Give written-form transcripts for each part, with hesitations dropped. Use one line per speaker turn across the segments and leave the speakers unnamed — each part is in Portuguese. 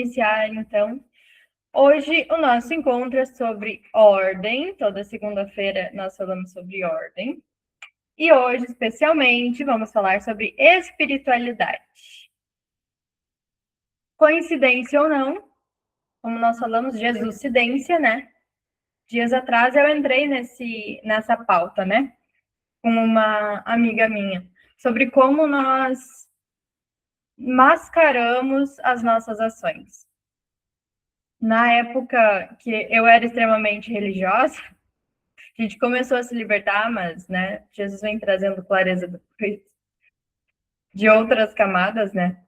iniciar, então. Hoje o nosso encontro é sobre ordem. Toda segunda-feira nós falamos sobre ordem. E hoje, especialmente, vamos falar sobre espiritualidade. Coincidência ou não, como nós falamos, Jesuscidência, né? Dias atrás eu entrei nessa pauta, né? Com uma amiga minha, sobre como nós mascaramos as nossas ações. Na época que eu era extremamente religiosa, a gente começou a se libertar, mas, né, Jesus vem trazendo clareza de outras camadas, né?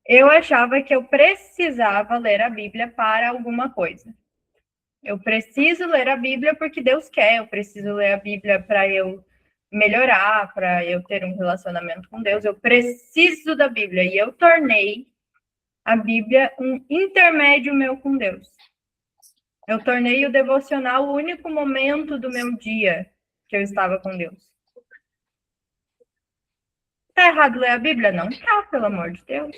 Eu achava que eu precisava ler a Bíblia para alguma coisa. Eu preciso ler a Bíblia porque Deus quer, eu preciso ler a Bíblia para eu melhorar, para eu ter um relacionamento com Deus, eu preciso da Bíblia. E eu tornei a Bíblia um intermédio meu com Deus. Eu tornei o devocional o único momento do meu dia que eu estava com Deus. Tá errado ler a Bíblia? Não tá, pelo amor de Deus.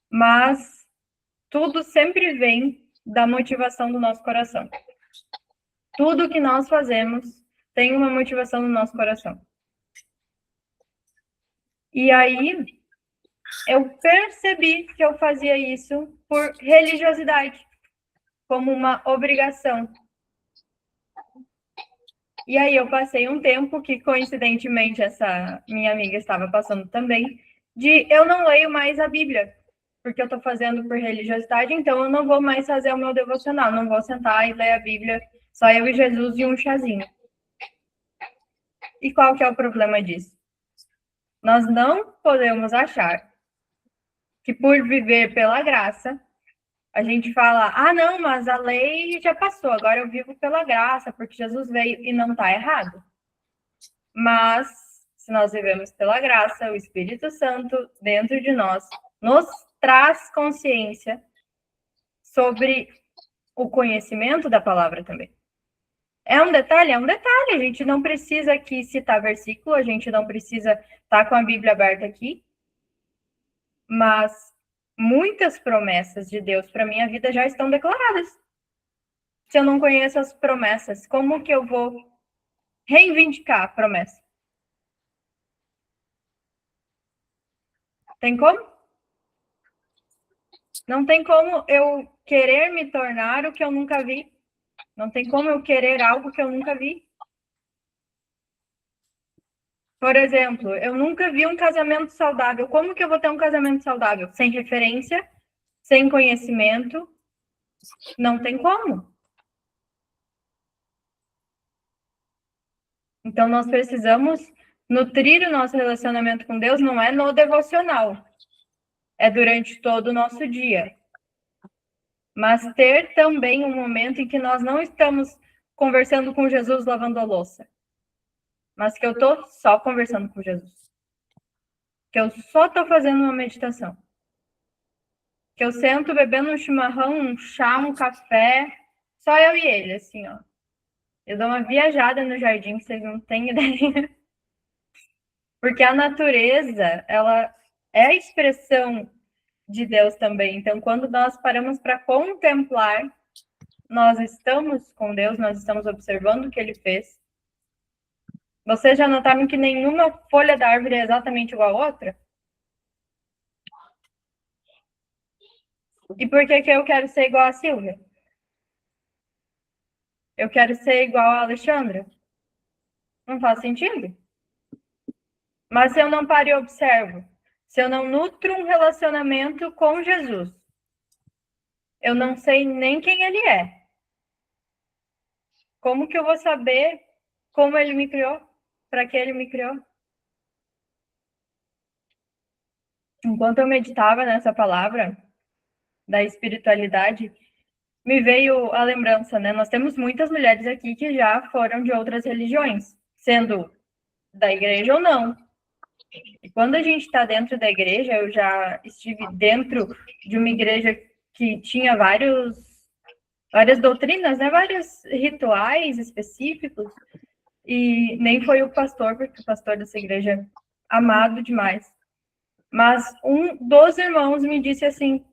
Mas tudo sempre vem da motivação do nosso coração. Tudo que nós fazemos tem uma motivação no nosso coração. E aí, eu percebi que eu fazia isso por religiosidade, como uma obrigação. E aí eu passei um tempo que, coincidentemente, essa minha amiga estava passando também, de eu não leio mais a Bíblia, porque eu estou fazendo por religiosidade, então eu não vou mais fazer o meu devocional, não vou sentar e ler a Bíblia, só eu e Jesus e um chazinho. E qual que é o problema disso? Nós não podemos achar que por viver pela graça, a gente fala, ah, não, mas a lei já passou, agora eu vivo pela graça, porque Jesus veio, e não está errado. Mas, se nós vivemos pela graça, o Espírito Santo dentro de nós nos traz consciência sobre o conhecimento da palavra também. É um detalhe? É um detalhe. A gente não precisa aqui citar versículo, a gente não precisa estar com a Bíblia aberta aqui, mas muitas promessas de Deus para minha vida já estão declaradas. Se eu não conheço as promessas, como que eu vou reivindicar a promessa? Tem como? Não tem como eu querer me tornar o que eu nunca vi. Não tem como eu querer algo que eu nunca vi. Por exemplo, eu nunca vi um casamento saudável. Como que eu vou ter um casamento saudável? Sem referência, sem conhecimento. Não tem como. Então, nós precisamos nutrir o nosso relacionamento com Deus, não é no devocional. É durante todo o nosso dia. Mas ter também um momento em que nós não estamos conversando com Jesus lavando a louça, mas que eu estou só conversando com Jesus. Que eu só estou fazendo uma meditação. Que eu sento bebendo um chimarrão, um chá, um café, só eu e ele, assim, ó. Eu dou uma viajada no jardim, que vocês não têm ideia. Porque a natureza, ela é a expressão de Deus também. Então, quando nós paramos para contemplar, nós estamos com Deus, nós estamos observando o que ele fez. Vocês já notaram que nenhuma folha da árvore é exatamente igual a outra? E por que eu quero ser igual a Silvia? Eu quero ser igual a Alexandra? Não faz sentido. Mas se eu não paro e observo, se eu não nutro um relacionamento com Jesus, eu não sei nem quem ele é. Como que eu vou saber como ele me criou? Para que ele me criou? Enquanto eu meditava nessa palavra da espiritualidade, me veio a lembrança, né? Nós temos muitas mulheres aqui que já foram de outras religiões, sendo da igreja ou não. E quando a gente está dentro da igreja, eu já estive dentro de uma igreja que tinha várias doutrinas, né? Vários rituais específicos, e nem foi o pastor, porque o pastor dessa igreja é amado demais. Mas um dos irmãos me disse assim,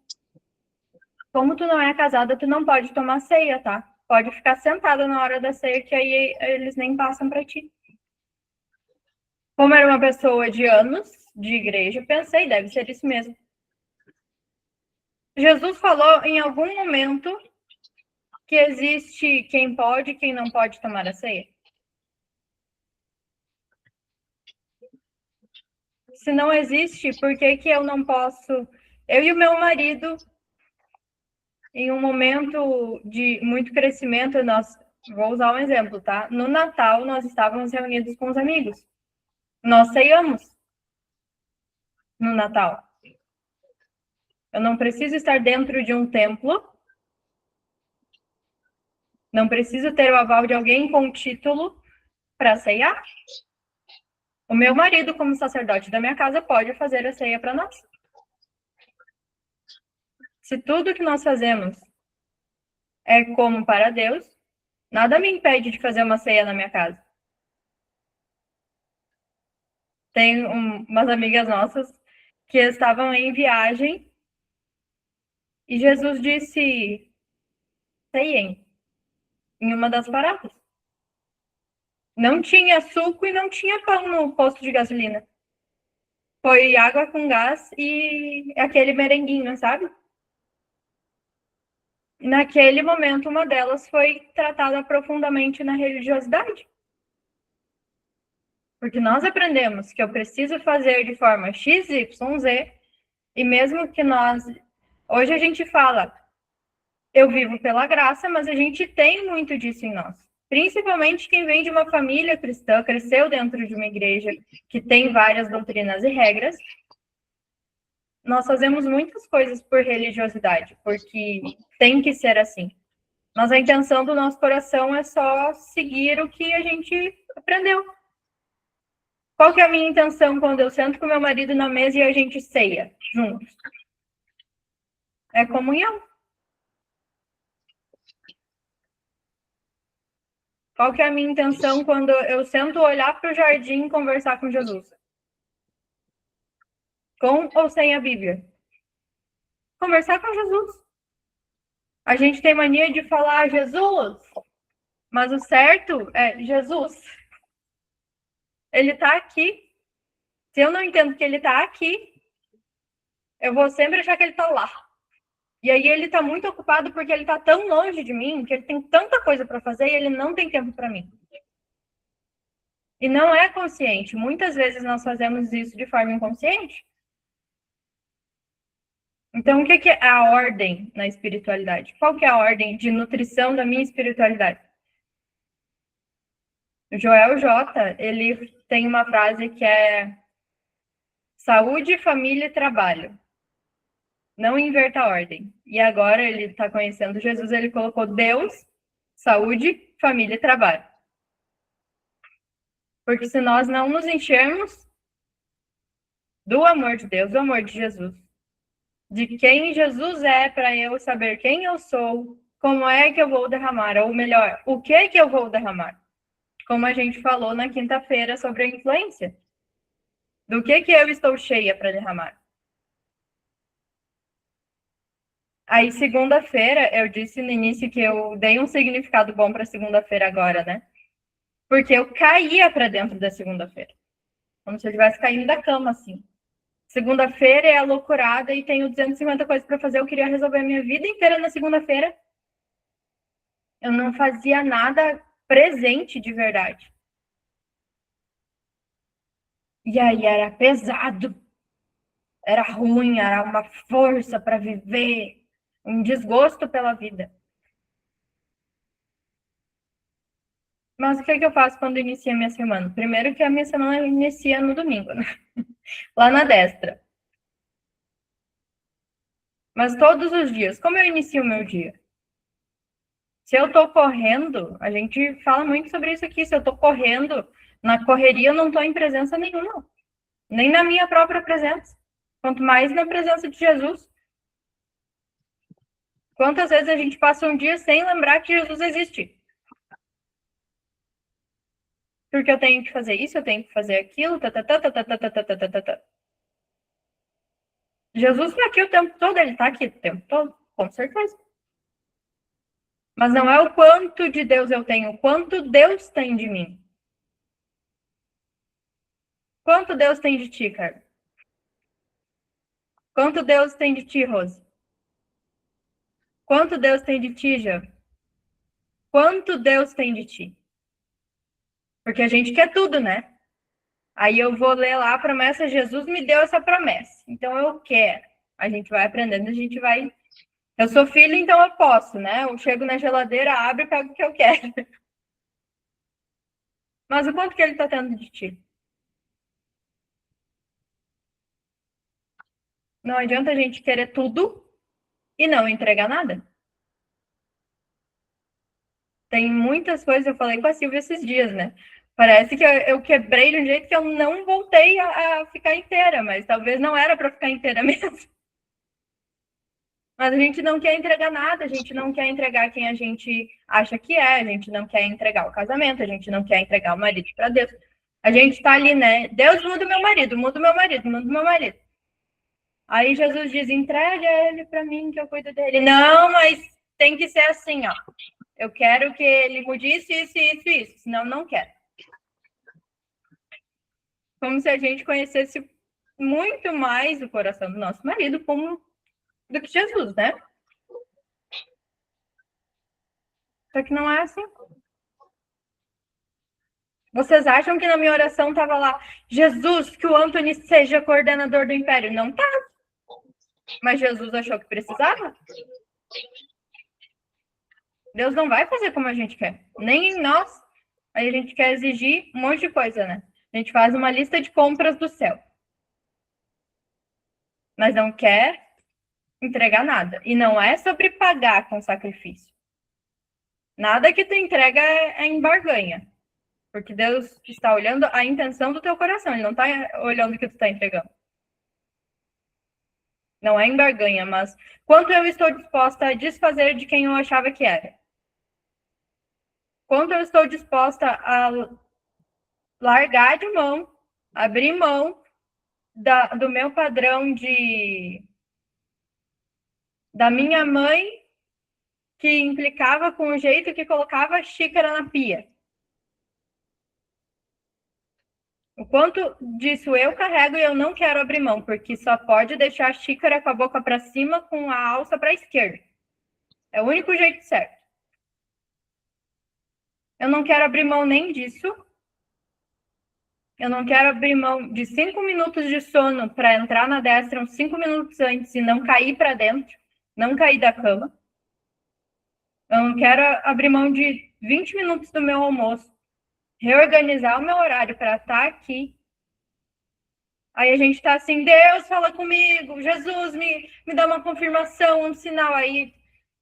como tu não é casada, tu não pode tomar ceia, tá? Pode ficar sentada na hora da ceia, que aí eles nem passam para ti. Como era uma pessoa de anos de igreja, pensei, deve ser isso mesmo. Jesus falou em algum momento que existe quem pode e quem não pode tomar a ceia? Se não existe, por que que eu não posso? Eu e o meu marido, em um momento de muito crescimento, vou usar um exemplo, tá? No Natal, nós estávamos reunidos com os amigos. Nós ceiamos no Natal. Eu não preciso estar dentro de um templo, não preciso ter o aval de alguém com título para ceiar. O meu marido, como sacerdote da minha casa, pode fazer a ceia para nós. Se tudo que nós fazemos é como para Deus, nada me impede de fazer uma ceia na minha casa. Tem umas amigas nossas que estavam em viagem e Jesus disse: ceiem, em uma das paradas. Não tinha suco e não tinha pão no posto de gasolina. Foi água com gás e aquele merenguinho, sabe? Naquele momento, uma delas foi tratada profundamente na religiosidade. Porque nós aprendemos que eu preciso fazer de forma X, Y, Z, e mesmo que nós... Hoje a gente fala, eu vivo pela graça, mas a gente tem muito disso em nós. Principalmente quem vem de uma família cristã, cresceu dentro de uma igreja que tem várias doutrinas e regras. Nós fazemos muitas coisas por religiosidade, porque tem que ser assim. Mas a intenção do nosso coração é só seguir o que a gente aprendeu. Qual que é a minha intenção quando eu sento com meu marido na mesa e a gente ceia juntos? É comunhão. Qual que é a minha intenção quando eu sento olhar para o jardim e conversar com Jesus? Com ou sem a Bíblia? Conversar com Jesus. A gente tem mania de falar Jesus, mas o certo é Jesus. Ele está aqui. Se eu não entendo que ele está aqui, eu vou sempre achar que ele está lá. E aí ele está muito ocupado porque ele está tão longe de mim, que ele tem tanta coisa para fazer e ele não tem tempo para mim. E não é consciente. Muitas vezes nós fazemos isso de forma inconsciente. Então, o que é a ordem na espiritualidade? Qual que é a ordem de nutrição da minha espiritualidade? O Joel J, ele tem uma frase que é saúde, família e trabalho. Não inverta a ordem. E agora ele está conhecendo Jesus, ele colocou Deus, saúde, família e trabalho. Porque se nós não nos enchermos do amor de Deus, do amor de Jesus, de quem Jesus é, para eu saber quem eu sou, como é que eu vou derramar, ou melhor, o que eu vou derramar. Como a gente falou na quinta-feira sobre a influência. Do que eu estou cheia para derramar. Aí, segunda-feira, eu disse no início que eu dei um significado bom para segunda-feira agora, né? Porque eu caía para dentro da segunda-feira. Como se eu estivesse caindo da cama, assim. Segunda-feira é a loucurada e tenho 250 coisas para fazer. Eu queria resolver a minha vida inteira na segunda-feira. Eu não fazia nada presente de verdade. E aí era pesado. Era ruim, era uma força para viver. Um desgosto pela vida. Mas o que eu faço quando inicia a minha semana? Primeiro que a minha semana inicia no domingo, né? Lá na destra. Mas todos os dias, como eu inicio o meu dia? Se eu tô correndo, a gente fala muito sobre isso aqui, se eu tô correndo, na correria eu não tô em presença nenhuma. Nem na minha própria presença. Quanto mais na presença de Jesus. Quantas vezes a gente passa um dia sem lembrar que Jesus existe? Porque eu tenho que fazer isso, eu tenho que fazer aquilo, Jesus está aqui o tempo todo, ele está aqui o tempo todo. Com certeza. Mas não é o quanto de Deus eu tenho, o quanto Deus tem de mim. Quanto Deus tem de ti, cara? Quanto Deus tem de ti, Rose? Quanto Deus tem de ti, Jean? Quanto Deus tem de ti? Porque a gente quer tudo, né? Aí eu vou ler lá a promessa, Jesus me deu essa promessa. Então eu quero. A gente vai aprendendo, a gente vai. Eu sou filho, então eu posso, né? Eu chego na geladeira, abro e pego o que eu quero. Mas o quanto que ele tá tendo de ti? Não adianta a gente querer tudo e não entregar nada. Tem muitas coisas, eu falei com a Silvia esses dias, né? Parece que eu quebrei de um jeito que eu não voltei a ficar inteira, mas talvez não era para ficar inteira mesmo. Mas a gente não quer entregar nada, a gente não quer entregar quem a gente acha que é, a gente não quer entregar o casamento, a gente não quer entregar o marido para Deus. A gente está ali, né? Deus muda o meu marido, muda o meu marido, muda o meu marido. Aí Jesus diz: entrega ele para mim que eu cuido dele. Não, mas tem que ser assim, ó. Eu quero que ele mude isso, senão não quero. Como se a gente conhecesse muito mais o coração do nosso marido do que Jesus, né? Só que não é assim. Vocês acham que na minha oração estava lá, Jesus, que o Anthony seja coordenador do império? Não tá. Mas Jesus achou que precisava? Deus não vai fazer como a gente quer. Nem em nós. Aí a gente quer exigir um monte de coisa, né? A gente faz uma lista de compras do céu. Mas não quer entregar nada. E não é sobre pagar com sacrifício. Nada que tu entrega é em barganha. Porque Deus está olhando a intenção do teu coração. Ele não está olhando o que tu está entregando. Não é em barganha, mas quanto eu estou disposta a desfazer de quem eu achava que era? Quanto eu estou disposta a largar de mão, abrir mão do meu padrão da minha mãe, que implicava com o jeito que colocava a xícara na pia. O quanto disso eu carrego e eu não quero abrir mão, porque só pode deixar a xícara com a boca para cima, com a alça para a esquerda. É o único jeito certo. Eu não quero abrir mão nem disso. Eu não quero abrir mão de 5 minutos de sono para entrar na destra uns 5 minutos antes e não cair para dentro, não cair da cama. Eu não quero abrir mão de 20 minutos do meu almoço, reorganizar o meu horário para estar aqui. Aí a gente está assim, Deus fala comigo, Jesus me dá uma confirmação, um sinal. Aí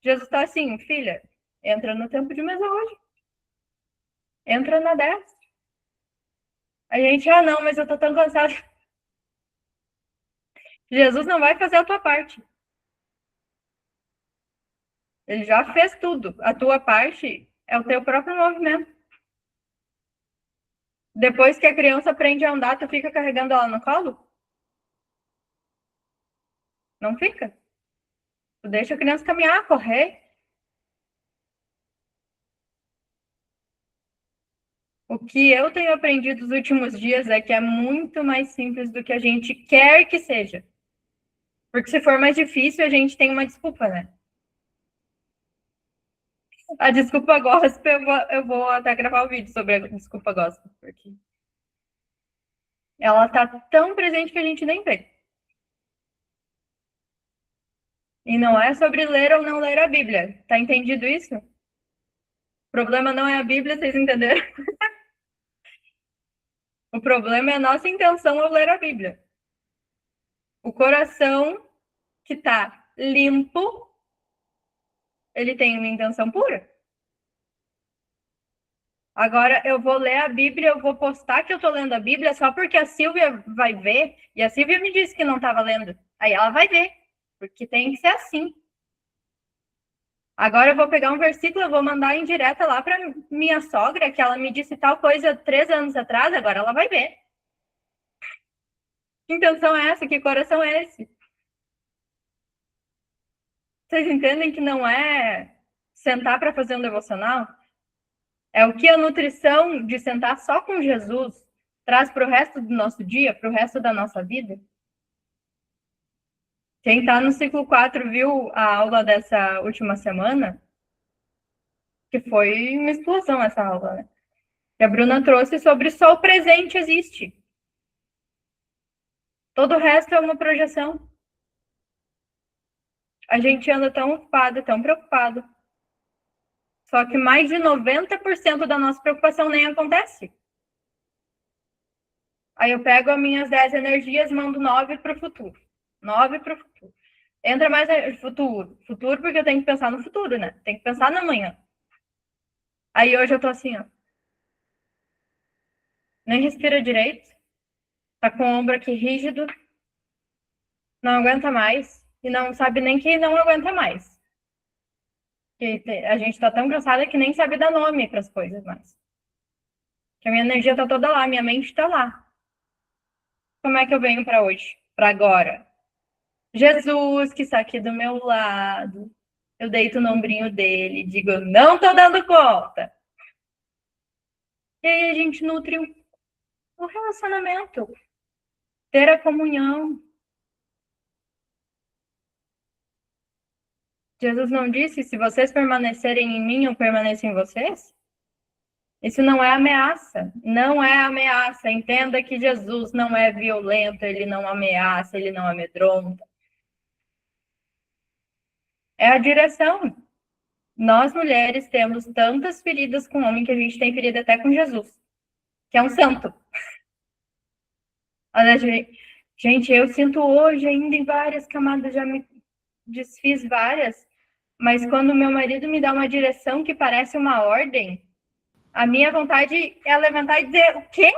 Jesus está assim, filha, entra no tempo de mesa hoje. Entra na 10. A gente, não, mas eu tô tão cansada. Jesus não vai fazer a tua parte. Ele já fez tudo. A tua parte é o teu próprio movimento. Depois que a criança aprende a andar, tu fica carregando ela no colo? Não fica. Tu deixa a criança caminhar, correr. O que eu tenho aprendido nos últimos dias é que é muito mais simples do que a gente quer que seja. Porque se for mais difícil, a gente tem uma desculpa, né? A desculpa gospel, eu vou até gravar o vídeo sobre a desculpa gospel, porque ela tá tão presente que a gente nem vê. E não é sobre ler ou não ler a Bíblia. Tá entendido isso? O problema não é a Bíblia, vocês entenderam? O problema é a nossa intenção ao ler a Bíblia. O coração que tá limpo, ele tem uma intenção pura. Agora eu vou ler a Bíblia, eu vou postar que eu tô lendo a Bíblia só porque a Silvia vai ver, e a Silvia me disse que não estava lendo. Aí ela vai ver, porque tem que ser assim. Agora eu vou pegar um versículo, eu vou mandar em direta lá para minha sogra, que ela me disse tal coisa 3 anos atrás, agora ela vai ver. Que intenção é essa? Que coração é esse? Vocês entendem que não é sentar para fazer um devocional? É o que a nutrição de sentar só com Jesus traz para o resto do nosso dia, para o resto da nossa vida? Quem está no ciclo 4 viu a aula dessa última semana, que foi uma explosão essa aula, né? Que a Bruna trouxe sobre só o presente existe. Todo o resto é uma projeção. A gente anda tão ocupado, tão preocupado. Só que mais de 90% da nossa preocupação nem acontece. Aí eu pego as minhas 10 energias e mando 9 para o futuro. 9 para o futuro. Entra mais no futuro. Futuro porque eu tenho que pensar no futuro, né? Tem que pensar no amanhã. Aí hoje eu tô assim, ó. Nem respira direito. Tá com o ombro aqui rígido. Não aguenta mais. E não sabe nem que não aguenta mais. Que a gente tá tão cansada que nem sabe dar nome para as coisas mais. Que a minha energia tá toda lá, minha mente tá lá. Como é que eu venho para hoje? Para agora? Jesus, que está aqui do meu lado. Eu deito no ombrinho dele, digo, não tô dando conta. E aí a gente nutre o relacionamento, ter a comunhão. Jesus não disse, se vocês permanecerem em mim, eu permaneço em vocês? Isso não é ameaça, não é ameaça. Entenda que Jesus não é violento, ele não ameaça, ele não amedronta. É a direção. Nós, mulheres, temos tantas feridas com o homem que a gente tem ferida até com Jesus, que é um santo. Olha, gente, eu sinto hoje ainda em várias camadas, já me desfiz várias, mas quando meu marido me dá uma direção que parece uma ordem, a minha vontade é levantar e dizer, o quê?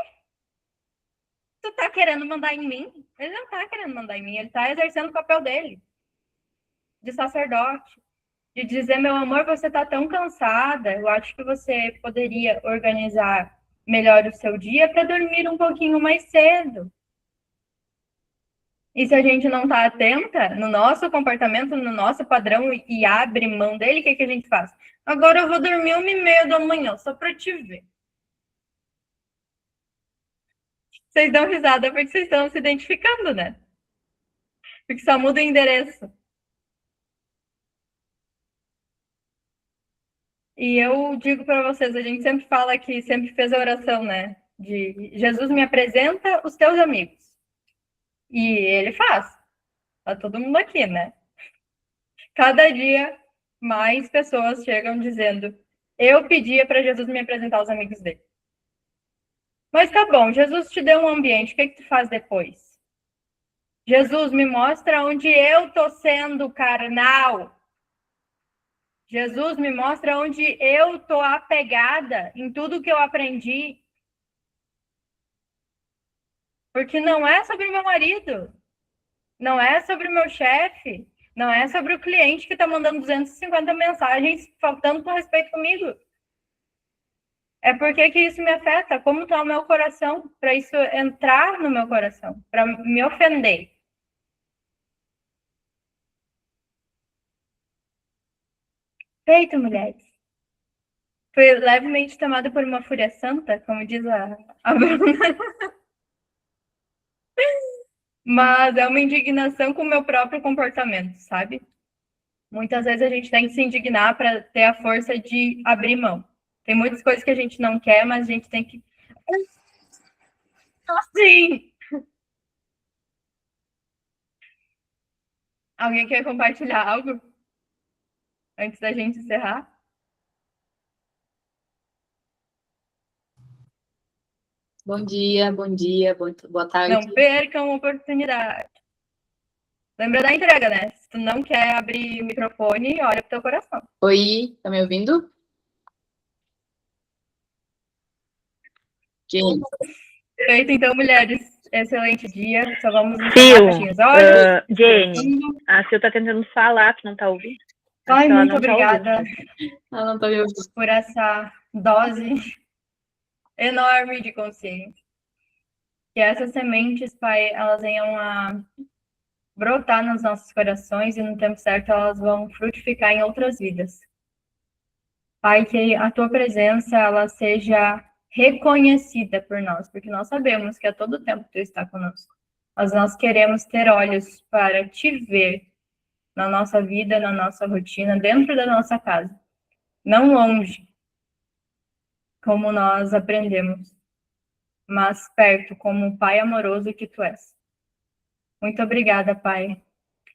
Tu tá querendo mandar em mim? Ele não tá querendo mandar em mim, ele tá exercendo o papel dele, de sacerdote, de dizer, meu amor, você tá tão cansada, eu acho que você poderia organizar melhor o seu dia para dormir um pouquinho mais cedo. E se a gente não está atenta no nosso comportamento, no nosso padrão e abre mão dele, o que, que a gente faz? Agora eu vou dormir 1h30 da manhã, só para te ver. Vocês dão risada porque vocês estão se identificando, né? Porque só muda o endereço. E eu digo para vocês, a gente sempre fala que sempre fez a oração, né? De Jesus me apresenta os teus amigos. E ele faz. Tá todo mundo aqui, né? Cada dia mais pessoas chegam dizendo: eu pedia para Jesus me apresentar os amigos dele. Mas tá bom, Jesus te deu um ambiente, o que tu faz depois? Jesus, me mostra onde eu tô sendo carnal. Jesus, me mostra onde eu tô apegada em tudo que eu aprendi. Porque não é sobre o meu marido, não é sobre o meu chefe, não é sobre o cliente que tá mandando 250 mensagens faltando com respeito comigo. É porque que isso me afeta, como está o meu coração, para isso entrar no meu coração, para me ofender. Feito, mulheres. Fui levemente tomada por uma fúria santa, como diz a Bruna. Mas é uma indignação com o meu próprio comportamento, sabe? Muitas vezes a gente tem que se indignar para ter a força de abrir mão. Tem muitas coisas que a gente não quer, mas a gente tem que. Assim! Alguém quer compartilhar algo antes da gente encerrar?
Boa tarde.
Não percam a oportunidade. Lembra da entrega, né? Se tu não quer abrir o microfone, olha pro teu coração.
Oi, tá me ouvindo? Gente,
Feito, então, mulheres. Excelente dia. Só vamos
Sil,
baixinhos olhos.
Jenny, a Sil tá tentando falar, tu não tá ouvindo?
Ai,
ela
muito
não
obrigada
ela não tá me ouvindo.
por essa dose enorme de consciência. Que essas sementes, Pai, elas venham a brotar nos nossos corações e no tempo certo elas vão frutificar em outras vidas. Pai, que a tua presença ela seja reconhecida por nós, porque nós sabemos que a todo tempo tu está conosco. Mas nós queremos ter olhos para te ver na nossa vida, na nossa rotina, dentro da nossa casa. Não longe, como nós aprendemos, mas perto, como o Pai amoroso que tu és. Muito obrigada, Pai,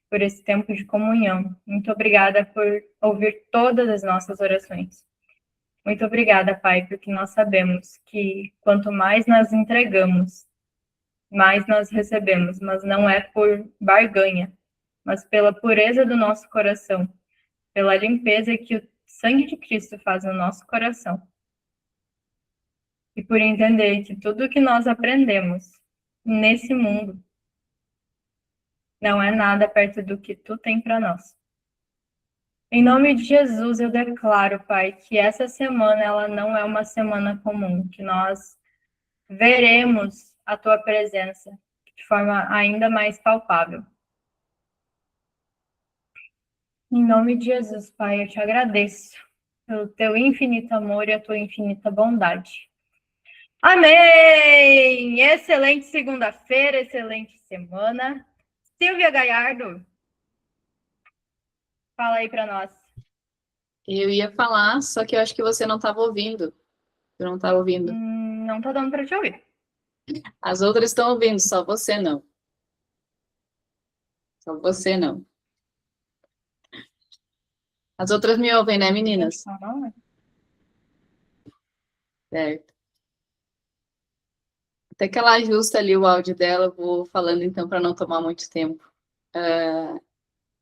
por esse tempo de comunhão. Muito obrigada por ouvir todas as nossas orações. Muito obrigada, Pai, porque nós sabemos que quanto mais nós entregamos, mais nós recebemos, mas não é por barganha, mas pela pureza do nosso coração, pela limpeza que o sangue de Cristo faz no nosso coração. E por entender que tudo que nós aprendemos nesse mundo não é nada perto do que tu tem para nós. Em nome de Jesus, eu declaro, Pai, que essa semana ela não é uma semana comum, que nós veremos a tua presença de forma ainda mais palpável. Em nome de Jesus, Pai, eu te agradeço pelo teu infinito amor e a tua infinita bondade. Amém! Excelente segunda-feira, excelente semana. Silvia Gallardo, fala aí para nós.
Eu ia falar, só que eu acho que você não estava ouvindo. Eu não estava ouvindo.
Não tá dando para te ouvir.
As outras estão ouvindo, só você não. Só você não. As outras me ouvem, né, meninas?
Não, né?
Certo. Até que ela ajusta ali o áudio dela, eu vou falando então para não tomar muito tempo.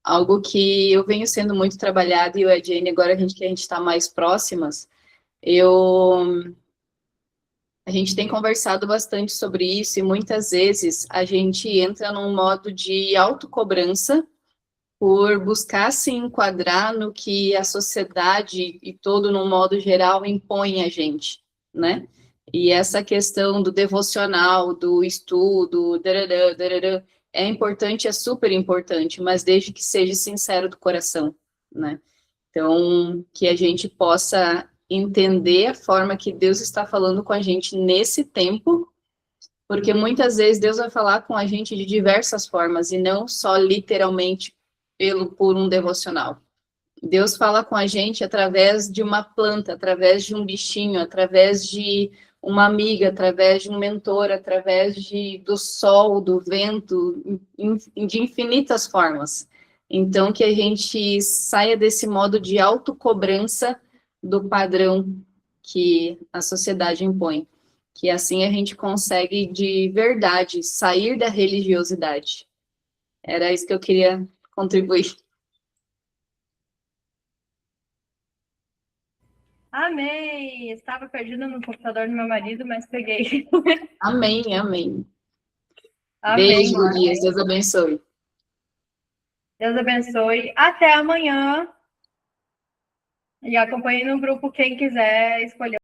Algo que eu venho sendo muito trabalhado, e eu e a Jane, agora que a gente está mais próximas, a gente tem conversado bastante sobre isso, e muitas vezes a gente entra num modo de autocobrança por buscar se enquadrar no que a sociedade e todo, no modo geral, impõe a gente, né? E essa questão do devocional, do estudo, é importante, é super importante, mas desde que seja sincero do coração, né? Então, que a gente possa entender a forma que Deus está falando com a gente nesse tempo, porque muitas vezes Deus vai falar com a gente de diversas formas, e não só literalmente por um devocional. Deus fala com a gente através de uma planta, através de um bichinho, através de uma amiga, através de um mentor, através do sol, do vento, de infinitas formas. Então, que a gente saia desse modo de autocobrança do padrão que a sociedade impõe. Que assim a gente consegue, de verdade, sair da religiosidade. Era isso que eu queria contribuir.
Amém! Estava perdida no computador do meu marido, mas peguei.
Amém, amém.
Amém.
Beijo, Luiz. Deus abençoe.
Deus abençoe. Até amanhã. E acompanhe no grupo quem quiser escolher.